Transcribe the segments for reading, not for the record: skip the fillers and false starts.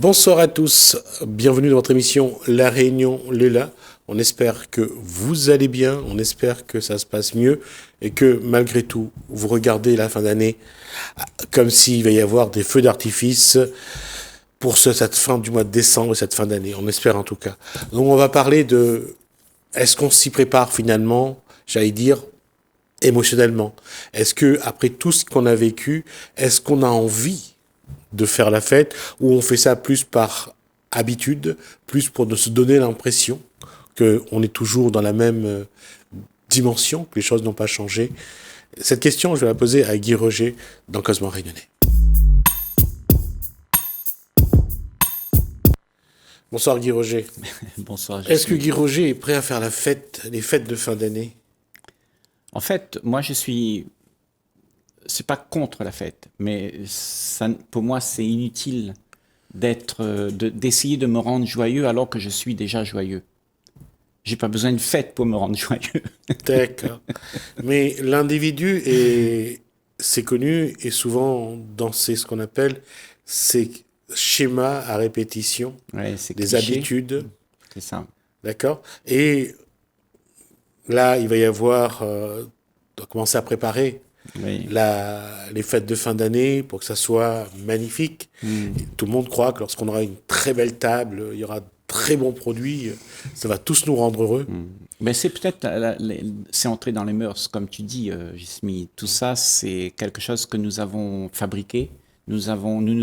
Bonsoir à tous, bienvenue dans votre émission La Réunion Léla. On espère que vous allez bien, on espère que ça se passe mieux et que malgré tout, vous regardez la fin d'année comme s'il va y avoir des feux d'artifice pour cette fin du mois de décembre et cette fin d'année. On espère en tout cas. Donc on va parler de est-ce qu'on s'y prépare finalement, j'allais dire émotionnellement. Est-ce que après tout ce qu'on a vécu, est-ce qu'on a envie de faire la fête, ou on fait ça plus par habitude, plus pour se donner l'impression qu'on est toujours dans la même dimension, que les choses n'ont pas changé. Cette question, je vais la poser à Guy Roger dans Cosmo Réunionnais. Bonsoir Guy Roger. Bonsoir. Est-ce que Guy Roger est prêt à faire les fêtes de fin d'année? En fait, moi, c'est pas contre la fête, mais ça, pour moi, c'est inutile d'essayer de me rendre joyeux alors que je suis déjà joyeux. J'ai pas besoin de fête pour me rendre joyeux. D'accord. Mais l'individu c'est connu, et souvent dans ce qu'on appelle ces schémas à répétition, Ouais, c'est des cliché, habitudes, c'est ça. d'accord? Et là, il va y avoir, on doit commencer à préparer Oui. les fêtes de fin d'année pour que ça soit magnifique. Et tout le monde croit que lorsqu'on aura une très belle table, il y aura de très bons produits, ça va tous nous rendre heureux. Mais c'est peut-être, c'est entré dans les mœurs, comme tu dis, Jismi. Tout ça, c'est quelque chose que nous avons fabriqué. Nous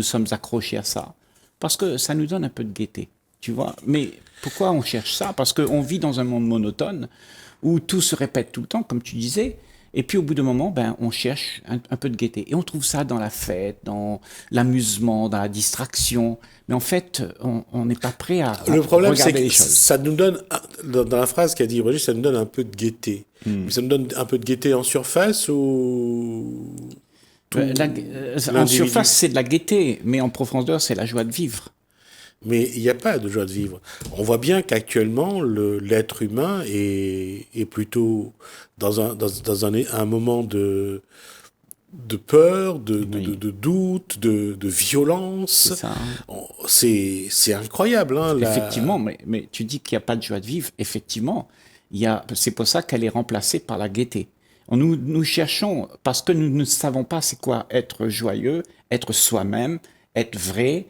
sommes accrochés à ça. Parce que ça nous donne un peu de gaieté, tu vois. Mais pourquoi on cherche ça? Parce qu'on vit dans un monde monotone où tout se répète tout le temps, comme tu disais. Et puis au bout d'un moment, ben, on cherche un peu de gaieté. Et on trouve ça dans la fête, dans l'amusement, dans la distraction. Mais en fait, on n'est pas prêt à Le problème, c'est regarder que les choses. ça nous donne, dans la phrase qu'a dit Roger, ça nous donne un peu de gaieté. Mais ça nous donne un peu de gaieté en surface ou tout En l'individu? surface, c'est de la gaieté, mais en profondeur, c'est la joie de vivre. Mais il n'y a pas de joie de vivre. On voit bien qu'actuellement, l'être humain est plutôt dans un moment de peur, Oui, de doute, de c'est violence. ça. Hein. C'est incroyable, hein, Effectivement, mais tu dis qu'il n'y a pas de joie de vivre. Effectivement, c'est pour ça qu'elle est remplacée par la gaieté. Nous cherchons, parce que nous ne savons pas c'est quoi être joyeux, être soi-même, être vrai,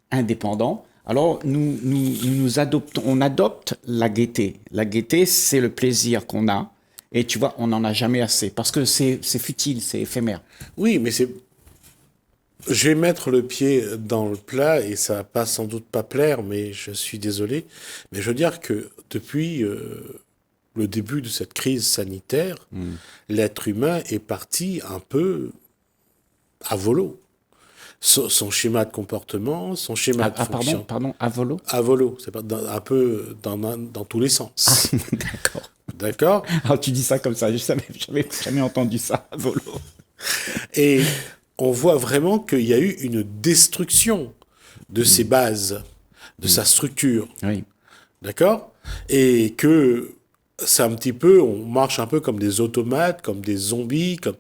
indépendant. Alors, on adopte la gaieté. La gaieté, c'est le plaisir qu'on a. Et tu vois, on n'en a jamais assez. Parce que c'est futile, c'est éphémère. Oui, mais je vais mettre le pied dans le plat et ça va pas sans doute pas plaire, mais je suis désolé. Mais je veux dire que depuis le début de cette crise sanitaire, l'être humain est parti un peu à volo. Son schéma de comportement, son schéma de fonction, Pardon, à volo. à volo. C'est pas un peu dans tous les sens. D'accord. D'accord? Alors tu dis ça comme ça, j'avais jamais entendu ça à volo. Et on voit vraiment qu'il y a eu une destruction de ses bases, de sa structure. Oui. D'accord? Et que c'est un petit peu, on marche un peu comme des automates, comme des zombies, comme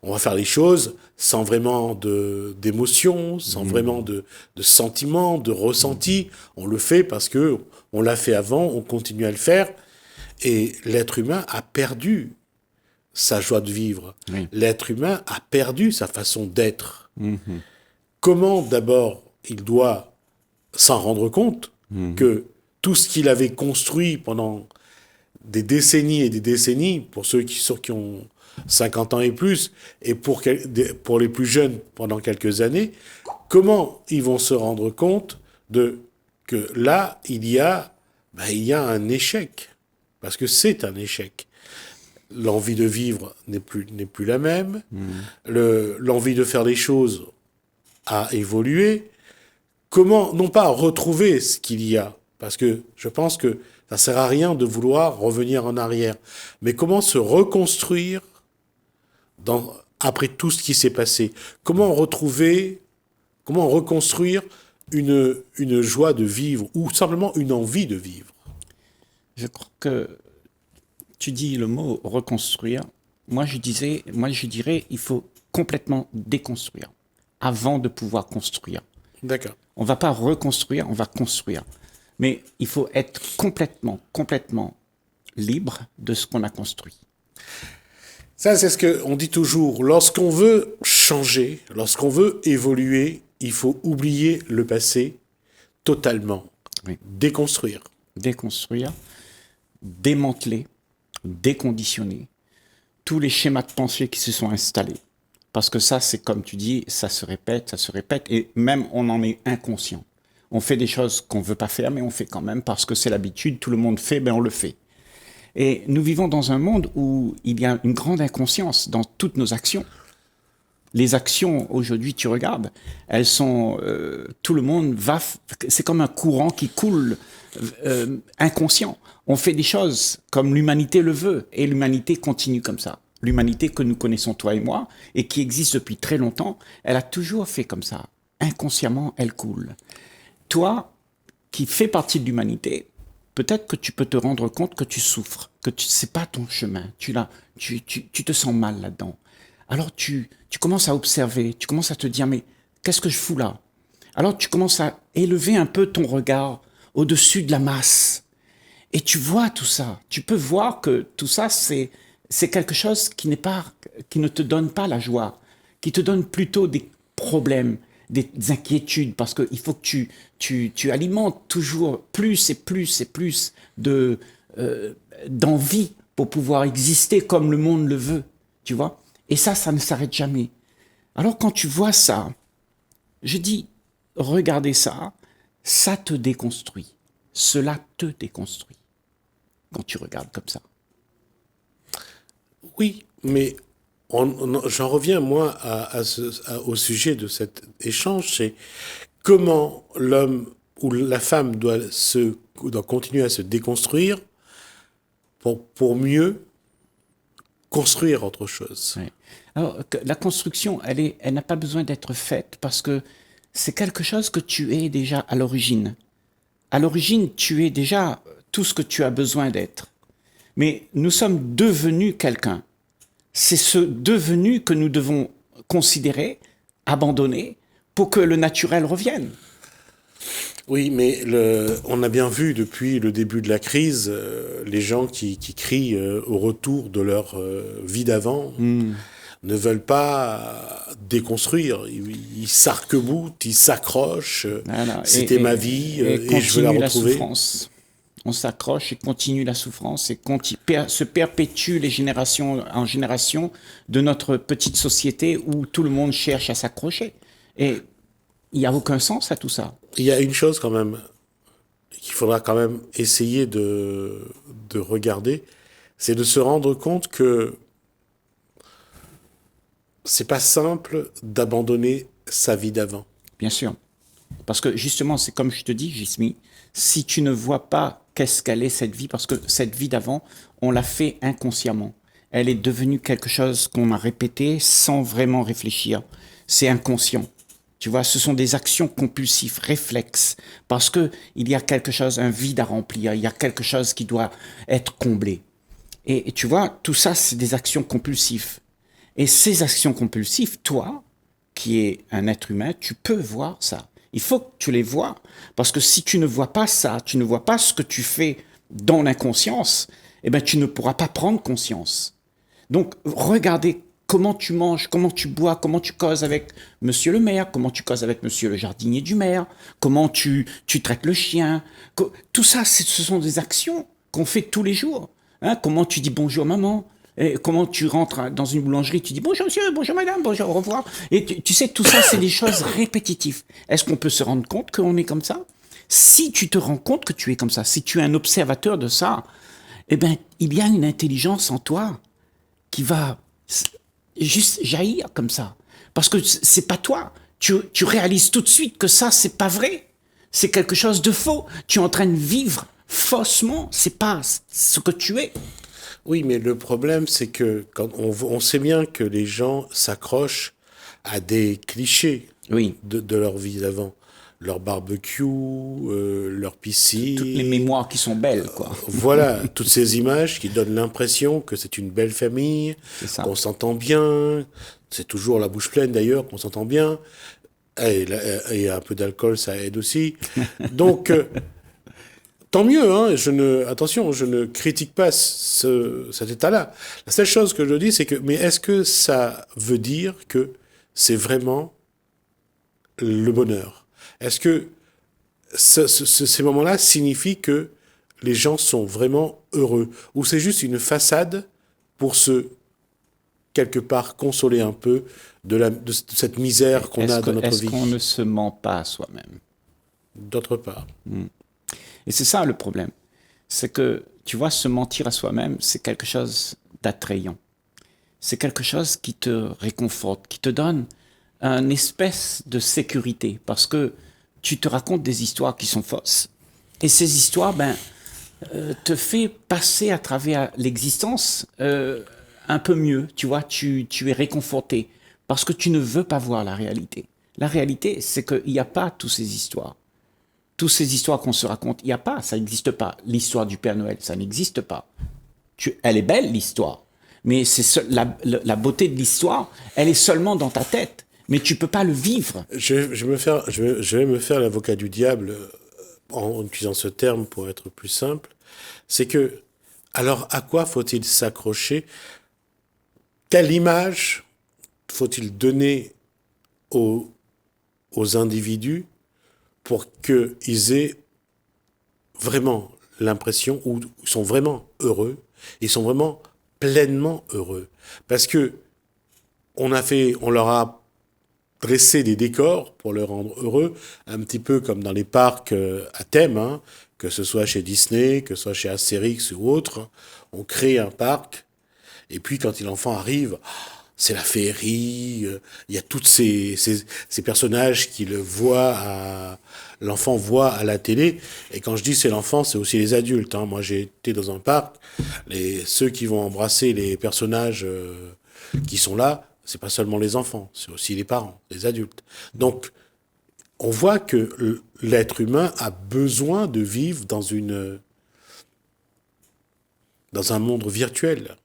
on va faire les choses sans vraiment d'émotion, sans vraiment de sentiments, de ressenti. On le fait parce que on l'a fait avant, on continue à le faire. Et l'être humain a perdu sa joie de vivre. Oui. L'être humain a perdu sa façon d'être. Comment d'abord il doit s'en rendre compte que tout ce qu'il avait construit pendant des décennies et des décennies, pour ceux qui ont 50 ans et plus, et pour les plus jeunes pendant quelques années, comment ils vont se rendre compte que là, il y a un échec. Parce que c'est un échec. L'envie de vivre n'est plus la même. L'envie de faire les choses a évolué. Comment, non pas retrouver ce qu'il y a, parce que je pense que ça sert à rien de vouloir revenir en arrière, mais comment se reconstruire après tout ce qui s'est passé? Comment reconstruire une joie de vivre, ou simplement une envie de vivre? Je crois que tu dis le mot reconstruire. Moi je dirais, il faut complètement déconstruire avant de pouvoir construire. D'accord. On va pas reconstruire, on va construire. Mais il faut être complètement libre de ce qu'on a construit. Ça, c'est ce qu'on dit toujours. Lorsqu'on veut changer, lorsqu'on veut évoluer, il faut oublier le passé totalement. Oui. Déconstruire. Déconstruire, démanteler, déconditionner tous les schémas de pensée qui se sont installés. Parce que ça, c'est comme tu dis, ça se répète, et même on en est inconscient. On fait des choses qu'on ne veut pas faire, mais on fait quand même parce que c'est l'habitude, tout le monde fait, ben on le fait. Et nous vivons dans un monde où il y a une grande inconscience dans toutes nos actions. Les actions, aujourd'hui, tu regardes, elles sont... tout le monde va... C'est comme un courant qui coule inconscient. On fait des choses comme l'humanité le veut, et l'humanité continue comme ça. L'humanité que nous connaissons, toi et moi, et qui existe depuis très longtemps, elle a toujours fait comme ça. Inconsciemment, elle coule. Toi, qui fais partie de l'humanité, peut-être que tu peux te rendre compte que tu souffres, que c'est pas ton chemin, tu te sens mal là-dedans. Alors tu commences à observer, tu commences à te dire, mais qu'est-ce que je fous là? Alors tu commences à élever un peu ton regard au-dessus de la masse. Et tu vois tout ça. Tu peux voir que tout ça, c'est quelque chose qui ne te donne pas la joie, qui te donne plutôt des problèmes, des inquiétudes, parce qu'il faut que tu alimentes toujours plus et plus et plus d'envie pour pouvoir exister comme le monde le veut, tu vois. Et ça ne s'arrête jamais. Alors quand tu vois ça, je dis, regardez ça, ça te déconstruit. Cela te déconstruit quand tu regardes comme ça. Oui, mais j'en reviens, moi, au sujet de cet échange, c'est comment l'homme ou la femme doit continuer à se déconstruire pour mieux construire autre chose. Oui. Alors, la construction, elle n'a pas besoin d'être faite parce que c'est quelque chose que tu es déjà à l'origine. À l'origine, tu es déjà tout ce que tu as besoin d'être. Mais nous sommes devenus quelqu'un. C'est ce devenu que nous devons considérer, abandonner, pour que le naturel revienne. Oui, mais on a bien vu depuis le début de la crise, les gens qui crient au retour de leur vie d'avant ne veulent pas déconstruire. Ils s'arc-boutent, ils s'accrochent. Voilà. C'était ma vie et je veux la retrouver. Souffrance. On s'accroche et continue la souffrance et se perpétue les générations en génération de notre petite société où tout le monde cherche à s'accrocher. Et il n'y a aucun sens à tout ça. Il y a une chose quand même qu'il faudra quand même essayer de regarder, c'est de se rendre compte que c'est pas simple d'abandonner sa vie d'avant. Bien sûr. Parce que justement, c'est comme je te dis, Jismi, si tu ne vois pas qu'est-ce qu'elle est cette vie, parce que cette vie d'avant, on l'a fait inconsciemment. Elle est devenue quelque chose qu'on a répété sans vraiment réfléchir. C'est inconscient. Tu vois, ce sont des actions compulsives, réflexes, parce que il y a quelque chose, un vide à remplir, il y a quelque chose qui doit être comblé. Et tu vois, tout ça, c'est des actions compulsives. Et ces actions compulsives, toi, qui es un être humain, tu peux voir ça. Il faut que tu les vois, parce que si tu ne vois pas ça, tu ne vois pas ce que tu fais dans l'inconscience, eh ben tu ne pourras pas prendre conscience. Donc, regardez comment tu manges, comment tu bois, comment tu causes avec monsieur le maire, comment tu causes avec monsieur le jardinier du maire, comment tu traites le chien. Tout ça, ce sont des actions qu'on fait tous les jours. Hein, comment tu dis bonjour maman, et comment tu rentres dans une boulangerie, tu dis bonjour monsieur, bonjour madame, bonjour, au revoir. Et tu sais, tout ça, c'est des choses répétitives. Est-ce qu'on peut se rendre compte qu'on est comme ça? Si tu te rends compte que tu es comme ça, si tu es un observateur de ça, eh ben, il y a une intelligence en toi qui va juste jaillir comme ça. Parce que c'est pas toi. Tu réalises tout de suite que ça, c'est pas vrai. C'est quelque chose de faux. Tu es en train de vivre faussement. C'est pas ce que tu es. Oui, mais le problème, c'est que quand on sait bien que les gens s'accrochent à des clichés de leur vie d'avant. Leur barbecue, leur piscine. Toutes les mémoires qui sont belles, quoi. Voilà, toutes ces images qui donnent l'impression que c'est une belle famille, qu'on s'entend bien. C'est toujours la bouche pleine, d'ailleurs, qu'on s'entend bien. Et un peu d'alcool, ça aide aussi. Donc, tant mieux, hein, attention, je ne critique pas cet état-là. La seule chose que je dis, c'est que, mais est-ce que ça veut dire que c'est vraiment le bonheur? Est-ce que ces moments-là signifient que les gens sont vraiment heureux? Ou c'est juste une façade pour se, quelque part, consoler un peu de cette misère qu'on a dans notre vie? Est-ce qu'on ne se ment pas à soi-même? D'autre part. Et c'est ça le problème. C'est que, tu vois, se mentir à soi-même, c'est quelque chose d'attrayant. C'est quelque chose qui te réconforte, qui te donne une espèce de sécurité. Parce que tu te racontes des histoires qui sont fausses. Et ces histoires, te fait passer à travers l'existence un peu mieux. Tu vois, tu es réconforté. Parce que tu ne veux pas voir la réalité. La réalité, c'est qu'il n'y a pas toutes ces histoires. Toutes ces histoires qu'on se raconte, il n'y a pas, ça n'existe pas. L'histoire du Père Noël, ça n'existe pas. Elle est belle, l'histoire. Mais la beauté de l'histoire, elle est seulement dans ta tête. Mais tu ne peux pas le vivre. Je vais me faire l'avocat du diable en utilisant ce terme pour être plus simple. C'est que, alors à quoi faut-il s'accrocher? Quelle image faut-il donner aux individus pour qu'ils aient vraiment l'impression, ou sont vraiment heureux, ils sont vraiment pleinement heureux? Parce que on leur a dressé des décors pour les rendre heureux, un petit peu comme dans les parcs à thème, hein, que ce soit chez Disney, que ce soit chez Astérix ou autre. On crée un parc, et puis quand l'enfant arrive, c'est la féerie, il y a tous ces personnages l'enfant voit à la télé. Et quand je dis c'est l'enfant, c'est aussi les adultes, hein. Moi, j'ai été dans un parc, ceux qui vont embrasser les personnages qui sont là, c'est pas seulement les enfants, c'est aussi les parents, les adultes. Donc, on voit que l'être humain a besoin de vivre dans un monde virtuel.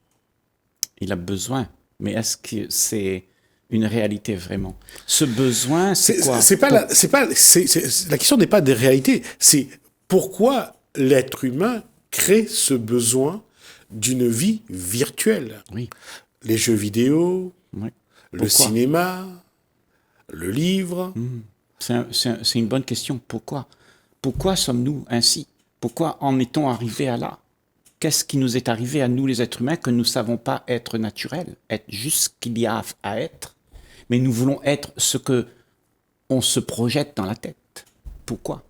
Il a besoin. Mais est-ce que c'est une réalité vraiment? Ce besoin, c'est quoi? La question n'est pas des réalités. C'est pourquoi l'être humain crée ce besoin d'une vie virtuelle. Oui. Les jeux vidéo, Oui. le cinéma, le livre. C'est une bonne question. Pourquoi? Pourquoi sommes-nous ainsi? Pourquoi en est-on arrivé à là? Qu'est-ce qui nous est arrivé à nous, les êtres humains, que nous ne savons pas être naturels, être juste ce qu'il y a à être, mais nous voulons être ce que on se projette dans la tête? Pourquoi?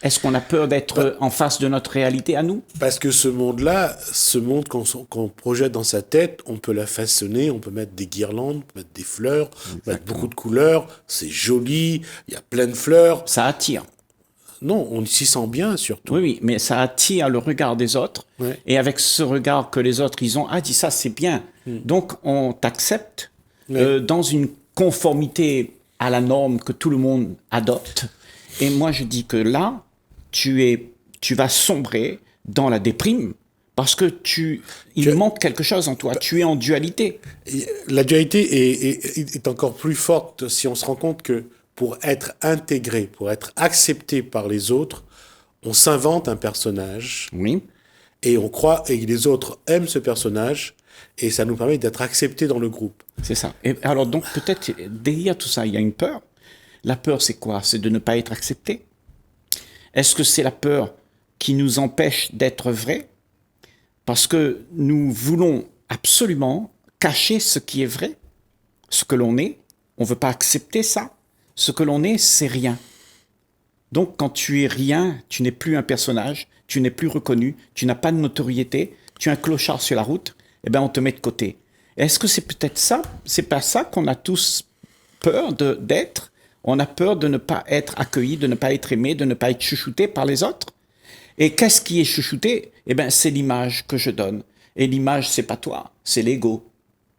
Est-ce qu'on a peur d'être en face de notre réalité à nous? Parce que ce monde-là, ce monde qu'on projette dans sa tête, on peut la façonner, on peut mettre des guirlandes, on peut mettre des fleurs, on peut mettre beaucoup de couleurs, c'est joli, il y a plein de fleurs. Ça attire. Non, on s'y sent bien surtout. Oui, mais ça attire le regard des autres. Ouais. Et avec ce regard que les autres, ils ont, dit ça, c'est bien. Donc, on t'accepte dans une conformité à la norme que tout le monde adopte. Et moi, je dis que là, tu vas sombrer dans la déprime parce que il manque quelque chose en toi. Tu es en dualité. La dualité est encore plus forte si on se rend compte que pour être intégré, pour être accepté par les autres, on s'invente un personnage. Oui. Et on croit, et les autres aiment ce personnage, et ça nous permet d'être acceptés dans le groupe. C'est ça. Et alors donc peut-être derrière tout ça, il y a une peur. La peur, c'est quoi? C'est de ne pas être accepté. Est-ce que c'est la peur qui nous empêche d'être vrai? Parce que nous voulons absolument cacher ce qui est vrai, ce que l'on est. On ne veut pas accepter ça. Ce que l'on est, c'est rien. Donc, quand tu es rien, tu n'es plus un personnage, tu n'es plus reconnu, tu n'as pas de notoriété, tu es un clochard sur la route, eh bien, on te met de côté. Est-ce que c'est peut-être ça? C'est pas ça qu'on a tous peur d'être? On a peur de ne pas être accueilli, de ne pas être aimé, de ne pas être chouchouté par les autres. Et qu'est-ce qui est chouchouté? Eh bien, c'est l'image que je donne. Et l'image, c'est pas toi, c'est l'ego.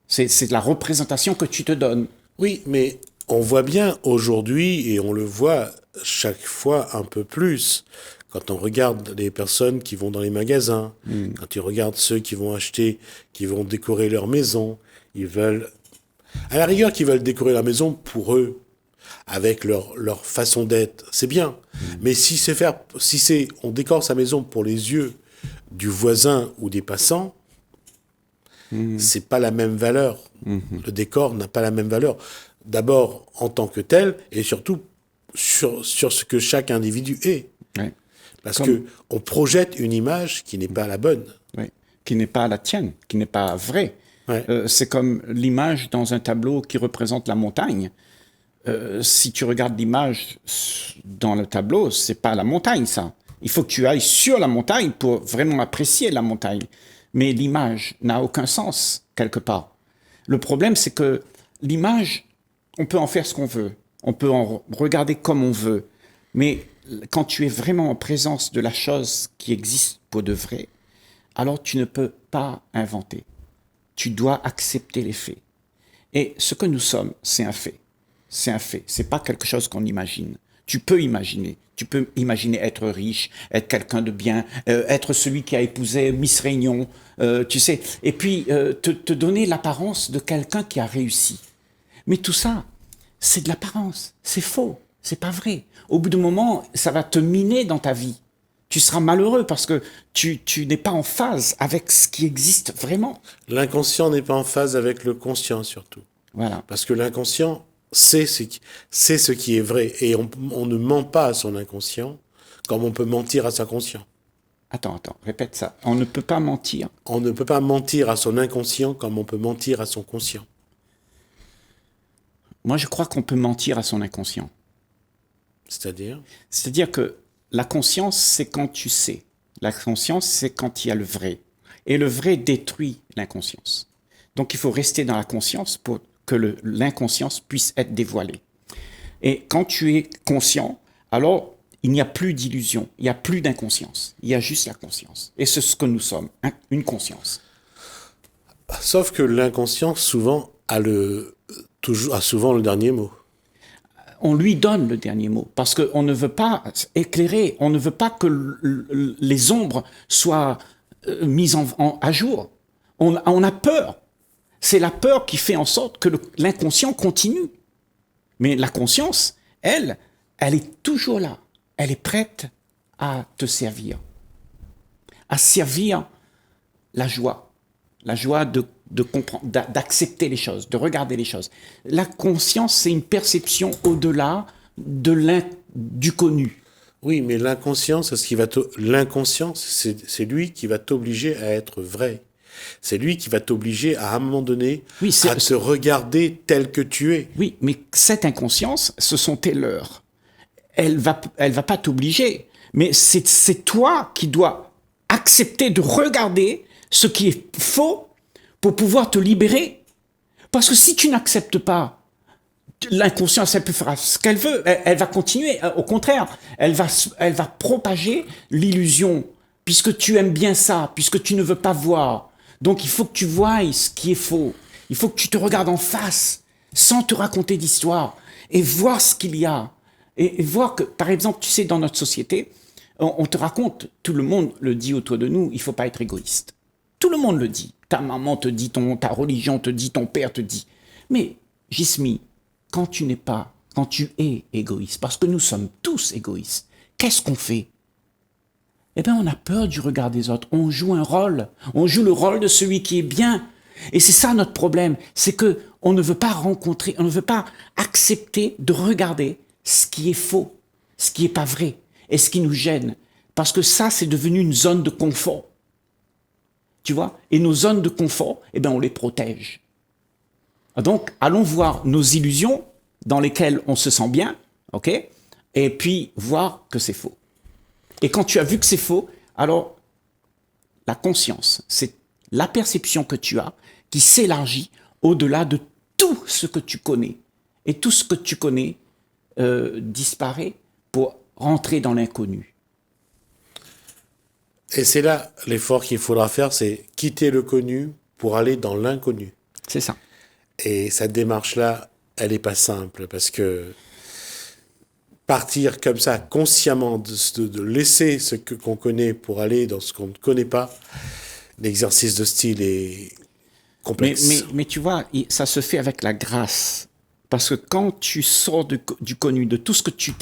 C'est la représentation que tu te donnes. Oui, mais on voit bien aujourd'hui, et on le voit chaque fois un peu plus, quand on regarde les personnes qui vont dans les magasins, quand tu regardes ceux qui vont acheter, qui vont décorer leur maison, ils veulent, à la rigueur, qu'ils veulent décorer leur maison pour eux. avec leur façon d'être, c'est bien. Mais si on décore sa maison pour les yeux du voisin ou des passants, c'est pas la même valeur. Le décor n'a pas la même valeur. D'abord en tant que tel, et surtout sur ce que chaque individu est. Ouais. Parce qu'on projette une image qui n'est pas la bonne. Oui. Qui n'est pas la tienne, qui n'est pas vraie. Ouais. C'est comme l'image dans un tableau qui représente la montagne. Si tu regardes l'image dans le tableau, c'est pas la montagne, ça. Il faut que tu ailles sur la montagne pour vraiment apprécier la montagne. Mais l'image n'a aucun sens, quelque part. Le problème, c'est que l'image, on peut en faire ce qu'on veut. On peut en regarder comme on veut. Mais quand tu es vraiment en présence de la chose qui existe pour de vrai, alors tu ne peux pas inventer. Tu dois accepter les faits. Et ce que nous sommes, c'est un fait. C'est un fait. C'est pas quelque chose qu'on imagine. Tu peux imaginer. Tu peux imaginer être riche, être quelqu'un de bien, être celui qui a épousé Miss Réunion, tu sais. Et puis te donner l'apparence de quelqu'un qui a réussi. Mais tout ça, c'est de l'apparence. C'est faux. C'est pas vrai. Au bout d'un moment, ça va te miner dans ta vie. Tu seras malheureux parce que tu n'es pas en phase avec ce qui existe vraiment. L'inconscient n'est pas en phase avec le conscient, surtout. Voilà. Parce que l'inconscient c'est ce qui est vrai. Et on ne ment pas à son inconscient comme on peut mentir à sa conscient. Attends, répète ça. On ne peut pas mentir. On ne peut pas mentir à son inconscient comme on peut mentir à son conscient. Moi, je crois qu'on peut mentir à son inconscient. C'est-à-dire ? C'est-à-dire que la conscience, c'est quand tu sais. La conscience, c'est quand il y a le vrai. Et le vrai détruit l'inconscience. Donc, il faut rester dans la conscience pour que l'inconscience puisse être dévoilée. Et quand tu es conscient, alors il n'y a plus d'illusion, il n'y a plus d'inconscience. Il y a juste la conscience. Et c'est ce que nous sommes, une conscience. Sauf que l'inconscient, souvent, a souvent le dernier mot. On lui donne le dernier mot, parce qu'on ne veut pas éclairer, on ne veut pas que les ombres soient mises à jour. On a peur. C'est la peur qui fait en sorte que l'inconscient continue. Mais la conscience, elle est toujours là. Elle est prête à te servir. À servir la joie de comprendre, d'accepter les choses, de regarder les choses. La conscience, c'est une perception au-delà du connu. Oui, mais l'inconscient, c'est lui qui va t'obliger à être vrai. C'est lui qui va t'obliger à un moment donné à te regarder tel que tu es. Oui, mais cette inconscience, ce sont tes leurs. Elle va pas t'obliger, mais c'est toi qui dois accepter de regarder ce qui est faux pour pouvoir te libérer. Parce que si tu n'acceptes pas, l'inconscience, elle peut faire ce qu'elle veut, elle va continuer. Au contraire, elle va propager l'illusion, puisque tu aimes bien ça, puisque tu ne veux pas voir. Donc il faut que tu voies ce qui est faux. Il faut que tu te regardes en face, sans te raconter d'histoire, et voir ce qu'il y a. Et voir que, par exemple, tu sais, dans notre société, on te raconte, tout le monde le dit autour de nous, il ne faut pas être égoïste. Tout le monde le dit. Ta maman te dit, ta religion te dit, ton père te dit. Mais, Jismi, quand tu es égoïste, parce que nous sommes tous égoïstes, qu'est-ce qu'on fait ? Eh bien, on a peur du regard des autres. On joue un rôle. On joue le rôle de celui qui est bien. Et c'est ça notre problème. C'est que on ne veut pas rencontrer, on ne veut pas accepter de regarder ce qui est faux, ce qui est pas vrai, et ce qui nous gêne. Parce que ça, c'est devenu une zone de confort. Tu vois ? Et nos zones de confort, eh bien, on les protège. Donc, allons voir nos illusions dans lesquelles on se sent bien, ok ? Et puis, voir que c'est faux. Et quand tu as vu que c'est faux, alors la conscience, c'est la perception que tu as qui s'élargit au-delà de tout ce que tu connais. Et tout ce que tu connais disparaît pour rentrer dans l'inconnu. Et c'est là l'effort qu'il faudra faire, c'est quitter le connu pour aller dans l'inconnu. C'est ça. Et cette démarche-là, elle n'est pas simple parce que partir comme ça, consciemment, de laisser ce qu'on connaît pour aller dans ce qu'on ne connaît pas, l'exercice de style est complexe. Mais tu vois, ça se fait avec la grâce Parce que quand tu sors du connu, de tout ce que tu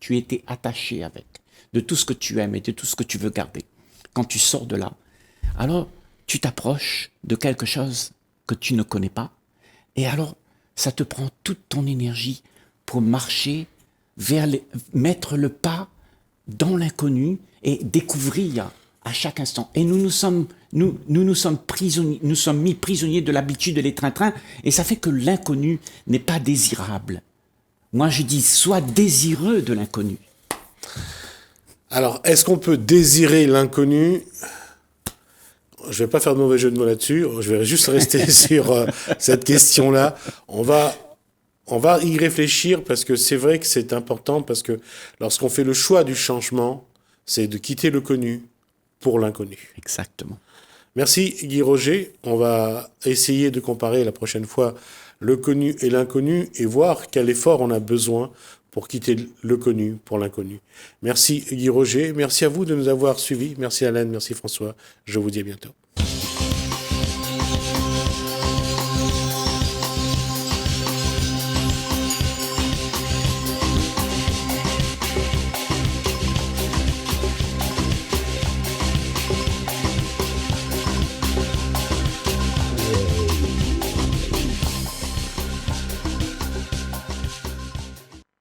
étais attaché avec, de tout ce que tu aimes et de tout ce que tu veux garder, quand tu sors de là, alors tu t'approches de quelque chose que tu ne connais pas, et alors ça te prend toute ton énergie pour marcher mettre le pas dans l'inconnu et découvrir à chaque instant. Et nous sommes prisonniers, nous sommes mis prisonniers de l'habitude de les train-train, et ça fait que l'inconnu n'est pas désirable. Moi, je dis, sois désireux de l'inconnu. Alors, est-ce qu'on peut désirer l'inconnu? Je vais pas faire de mauvais jeu de mots là-dessus. Je vais juste rester sur cette question-là. On va y réfléchir parce que c'est vrai que c'est important parce que lorsqu'on fait le choix du changement, c'est de quitter le connu pour l'inconnu. Exactement. Merci Guy Roger. On va essayer de comparer la prochaine fois le connu et l'inconnu et voir quel effort on a besoin pour quitter le connu pour l'inconnu. Merci Guy Roger. Merci à vous de nous avoir suivis. Merci Alain, merci François. Je vous dis à bientôt.